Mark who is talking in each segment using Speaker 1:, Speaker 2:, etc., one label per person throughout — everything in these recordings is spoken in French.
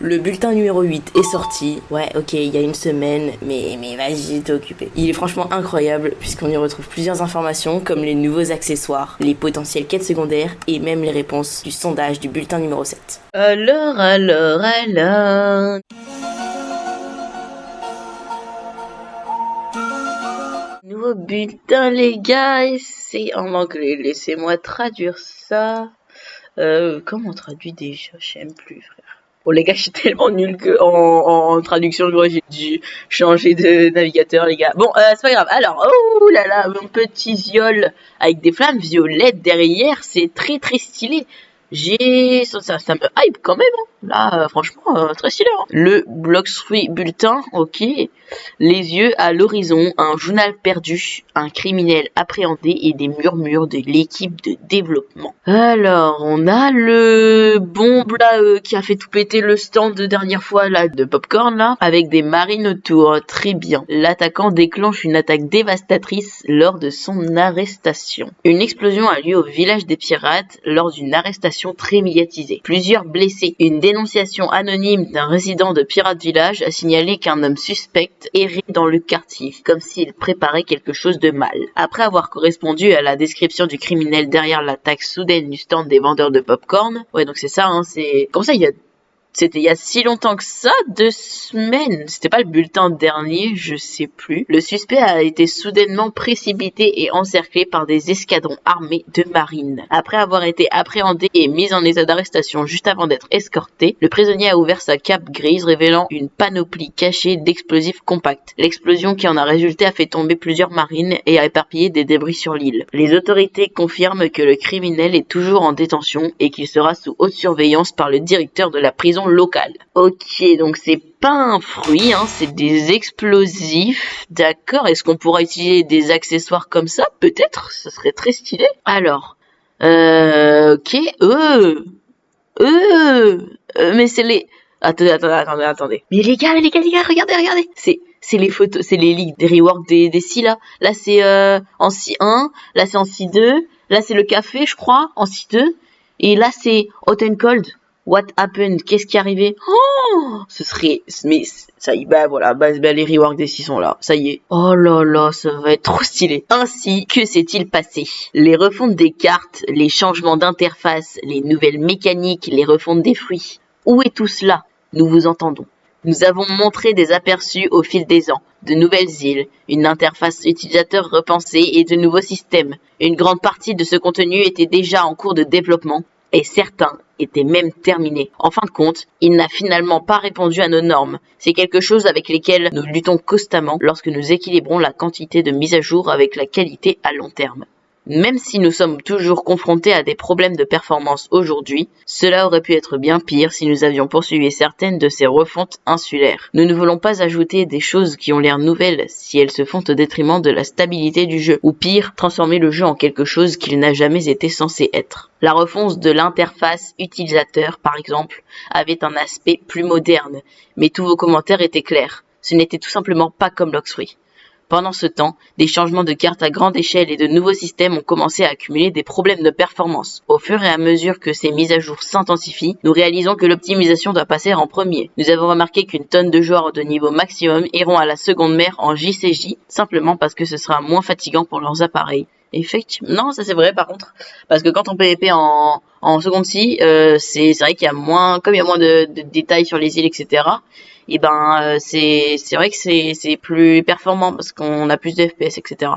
Speaker 1: Le bulletin numéro 8 est sorti. Ouais, ok, il y a une semaine, mais vas-y, t'es occupé. Il est franchement incroyable puisqu'on y retrouve plusieurs informations comme les nouveaux accessoires, les potentielles quêtes secondaires et même les réponses du sondage du bulletin numéro 7.
Speaker 2: Alors. Nouveau bulletin, les gars, et c'est en anglais. Laissez-moi traduire ça. Comment on traduit déjà? Je sais même plus, frère. Bon, les gars, je suis tellement nul que en traduction, j'ai dû changer de navigateur, les gars. Bon, c'est pas grave. Alors, oh là là, mon petit ziol avec des flammes violettes derrière, c'est très très stylé. Ça me hype quand même, hein. Là, franchement, très stylé, hein. Le Bloxfruit bulletin, ok. Les yeux à l'horizon, un journal perdu, un criminel appréhendé et des murmures de l'équipe de développement. Alors, on a le bombe là qui a fait tout péter le stand de dernière fois là de Popcorn là, avec des marines autour, très bien. L'attaquant déclenche une attaque dévastatrice lors de son arrestation. Une explosion a lieu au village des pirates lors d'une arrestation très médiatisée. Plusieurs blessés. Une dénonciation anonyme d'un résident de Pirate Village a signalé qu'un homme suspect errait dans le quartier, comme s'il préparait quelque chose de mal. Après avoir correspondu à la description du criminel derrière l'attaque soudaine du stand des vendeurs de popcorn, ouais donc c'est ça, hein, c'est... Comme ça c'était il y a si longtemps que ça, 2 semaines. C'était pas le bulletin dernier, je sais plus. Le suspect a été soudainement précipité et encerclé par des escadrons armés de marine. Après avoir été appréhendé et mis en état d'arrestation juste avant d'être escorté, le prisonnier a ouvert sa cape grise révélant une panoplie cachée d'explosifs compacts. L'explosion qui en a résulté a fait tomber plusieurs marines et a éparpillé des débris sur l'île. Les autorités confirment que le criminel est toujours en détention et qu'il sera sous haute surveillance par le directeur de la prison locale. Ok, donc c'est pas un fruit, hein, c'est des explosifs. D'accord, est-ce qu'on pourra utiliser des accessoires comme ça? Peut-être, ça serait très stylé. Alors, ok, mais c'est les... Attendez. Mais les gars, regardez. C'est les photos, c'est les ligues des reworks des scies là. Là c'est en scie 1, là c'est en scie 2, là c'est le café je crois, en scie 2, et là c'est hot and cold. What happened? Qu'est-ce qui est arrivé? Oh, ce serait, mais ça y est, bah voilà, les reworks des 6 sont là, ça y est. Oh là là, ça va être trop stylé. Ainsi, que s'est-il passé? Les refontes des cartes, les changements d'interface, les nouvelles mécaniques, les refontes des fruits. Où est tout cela? Nous vous entendons. Nous avons montré des aperçus au fil des ans, de nouvelles îles, une interface utilisateur repensée et de nouveaux systèmes. Une grande partie de ce contenu était déjà en cours de développement, et certains étaient même terminés. En fin de compte, il n'a finalement pas répondu à nos normes. C'est quelque chose avec lesquels nous luttons constamment lorsque nous équilibrons la quantité de mise à jour avec la qualité à long terme. Même si nous sommes toujours confrontés à des problèmes de performance aujourd'hui, cela aurait pu être bien pire si nous avions poursuivi certaines de ces refontes insulaires. Nous ne voulons pas ajouter des choses qui ont l'air nouvelles si elles se font au détriment de la stabilité du jeu, ou pire, transformer le jeu en quelque chose qu'il n'a jamais été censé être. La refonte de l'interface utilisateur, par exemple, avait un aspect plus moderne, mais tous vos commentaires étaient clairs. Ce n'était tout simplement pas comme Bloxfruit. Pendant ce temps, des changements de cartes à grande échelle et de nouveaux systèmes ont commencé à accumuler des problèmes de performance. Au fur et à mesure que ces mises à jour s'intensifient, nous réalisons que l'optimisation doit passer en premier. Nous avons remarqué qu'une tonne de joueurs de niveau maximum iront à la seconde mer en JCJ, simplement parce que ce sera moins fatigant pour leurs appareils. Effectivement, non, ça c'est vrai par contre, parce que quand on PvP en seconde scie, c'est vrai qu'il y a moins, comme il y a moins de détails sur les îles, etc. Et c'est vrai que c'est plus performant parce qu'on a plus de FPS, etc.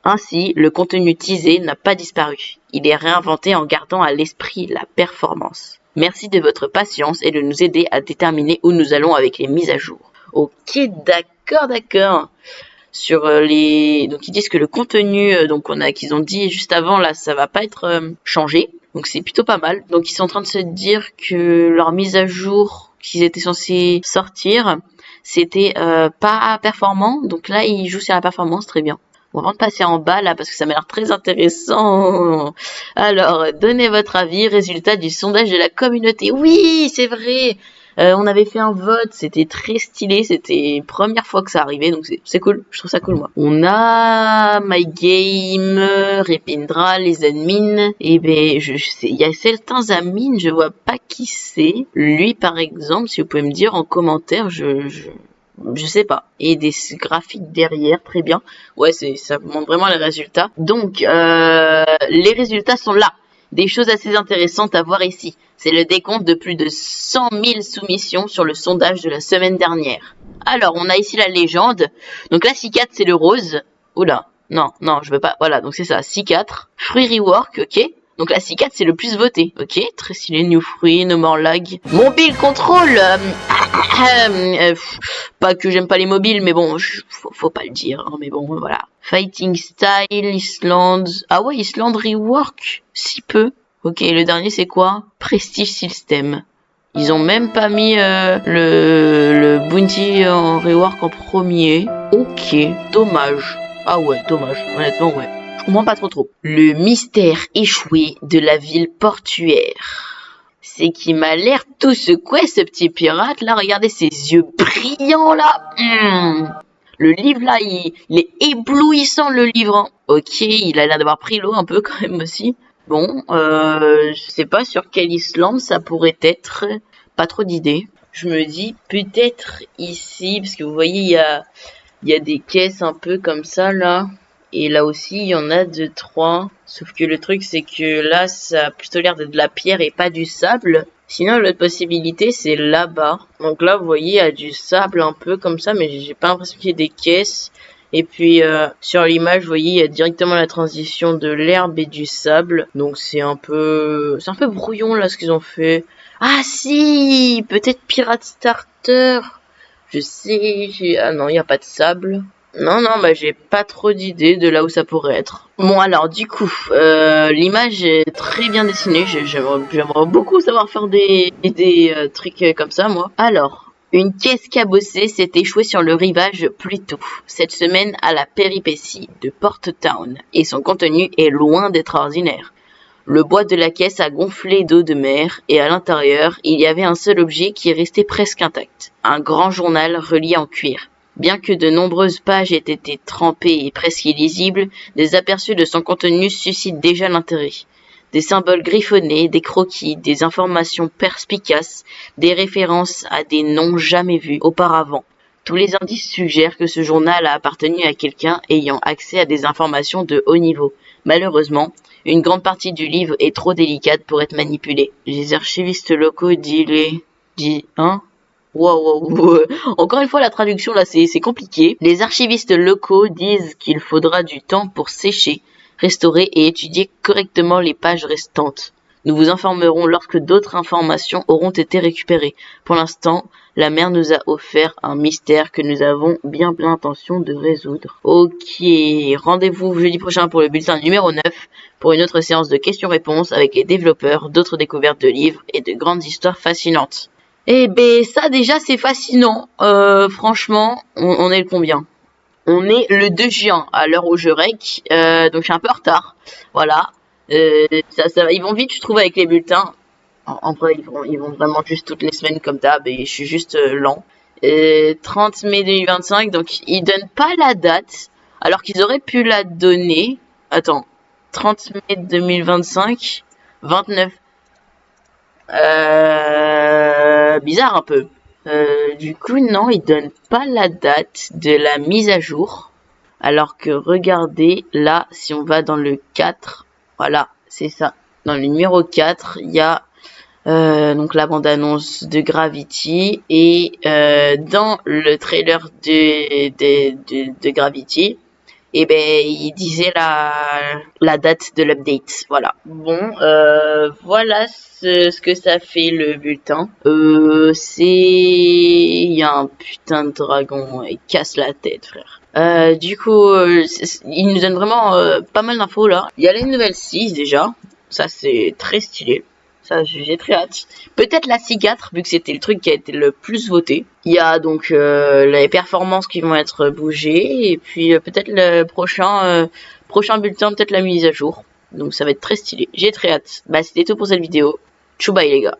Speaker 2: Ainsi, le contenu teasé n'a pas disparu. Il est réinventé en gardant à l'esprit la performance. Merci de votre patience et de nous aider à déterminer où nous allons avec les mises à jour. Ok, d'accord. Sur les, donc ils disent que le contenu qu'ils ont dit juste avant là, ça va pas être changé, donc c'est plutôt pas mal. Donc ils sont en train de se dire que leur mise à jour qu'ils étaient censés sortir, c'était pas performant, donc là ils jouent sur la performance, très bien. Bon, avant de passer en bas là, parce que ça m'a l'air très intéressant. Alors, donnez votre avis, résultat du sondage de la communauté. Oui, c'est vrai. On avait fait un vote, c'était très stylé, c'était première fois que ça arrivait, donc c'est cool, je trouve ça cool moi. On a My Game, Repindra, les admins, et ben je sais, il y a certains admins, je vois pas qui c'est. Lui par exemple, si vous pouvez me dire en commentaire, je sais pas. Et des graphiques derrière, très bien. Ouais, ça montre vraiment les résultats. Donc, les résultats sont là. Des choses assez intéressantes à voir ici. C'est le décompte de plus de 100 000 soumissions sur le sondage de la semaine dernière. Alors, on a ici la légende. Donc là, C4, c'est le rose. Oula, non, je veux pas. Voilà, donc c'est ça, C4. Fruit rework, ok. Donc la C4, c'est le plus voté. Ok, très stylé, new fruit, no more lag. Mobile control. Pas que j'aime pas les mobiles, mais bon, faut pas le dire. Hein, mais bon, voilà. Fighting style, Island. Ah ouais, Island rework. Si peu. Ok, le dernier c'est quoi? Prestige system. Ils ont même pas mis le bounty en rework en premier. Ok, dommage. Ah ouais, dommage. Honnêtement, ouais. Je comprends pas trop. Le mystère échoué de la ville portuaire. C'est qui m'a l'air tout secoué, ce petit pirate là. Regardez ses yeux brillants là. Le livre là, il est éblouissant le livre. Hein. Ok, il a l'air d'avoir pris l'eau un peu quand même aussi. Bon, je sais pas sur quelle Islande ça pourrait être. Pas trop d'idées. Je me dis peut-être ici, parce que vous voyez, il y a des caisses un peu comme ça là. Et là aussi, il y en a 2, 3. Sauf que le truc, c'est que là, ça a plutôt l'air d'être de la pierre et pas du sable. Sinon, l'autre possibilité, c'est là-bas. Donc là, vous voyez, il y a du sable un peu comme ça, mais j'ai pas l'impression qu'il y ait des caisses. Et puis, sur l'image, vous voyez, il y a directement la transition de l'herbe et du sable. Donc c'est un peu brouillon, là, ce qu'ils ont fait. Ah si, peut-être Pirate Starter. Je sais, ah non, il n'y a pas de sable. Non, bah j'ai pas trop d'idées de là où ça pourrait être. Bon alors du coup, l'image est très bien dessinée, j'aimerais beaucoup savoir faire des trucs comme ça moi. Alors, une caisse cabossée s'est échouée sur le rivage plus tôt, cette semaine à la péripétie de Port Town, et son contenu est loin d'être ordinaire. Le bois de la caisse a gonflé d'eau de mer et à l'intérieur, il y avait un seul objet qui est resté presque intact, un grand journal relié en cuir. Bien que de nombreuses pages aient été trempées et presque illisibles, des aperçus de son contenu suscitent déjà l'intérêt. Des symboles griffonnés, des croquis, des informations perspicaces, des références à des noms jamais vus auparavant. Tous les indices suggèrent que ce journal a appartenu à quelqu'un ayant accès à des informations de haut niveau. Malheureusement, une grande partie du livre est trop délicate pour être manipulée. Les archivistes locaux Wow. Encore une fois, la traduction là, c'est compliqué. Les archivistes locaux disent qu'il faudra du temps pour sécher, restaurer et étudier correctement les pages restantes. Nous vous informerons lorsque d'autres informations auront été récupérées. Pour l'instant, la mer nous a offert un mystère que nous avons bien l'intention de résoudre. Ok, rendez-vous jeudi prochain pour le bulletin numéro 9, pour une autre séance de questions-réponses avec les développeurs, d'autres découvertes de livres et de grandes histoires fascinantes. Eh ben ça déjà c'est fascinant, franchement, on est le combien? On est le 2 juin à l'heure où je rec, donc je suis un peu en retard, voilà. Ça, ils vont vite je trouve avec les bulletins, en vrai ils vont vraiment juste toutes les semaines comme d'hab et je suis juste lent. 30 mai 2025, donc ils donnent pas la date, alors qu'ils auraient pu la donner, attends, 30 mai 2025, 29. Bizarre un peu. Du coup, non, ils donnent pas la date de la mise à jour. Alors que regardez, là, si on va dans le 4, voilà, c'est ça. Dans le numéro 4, il y a donc la bande-annonce de Gravity. Et dans le trailer de Gravity, et ben il disait la date de l'update. Voilà. Bon, voilà ce que ça fait le bulletin. Il y a un putain de dragon, il casse la tête, frère. Du coup, il nous donne vraiment pas mal d'infos là. Il y a les nouvelles 6 déjà, ça c'est très stylé. Ça, j'ai très hâte. Peut-être la C4, vu que c'était le truc qui a été le plus voté. Il y a donc les performances qui vont être bougées. Et puis peut-être le prochain bulletin, peut-être la mise à jour. Donc ça va être très stylé. J'ai très hâte. Bah c'était tout pour cette vidéo. Tchou bye les gars.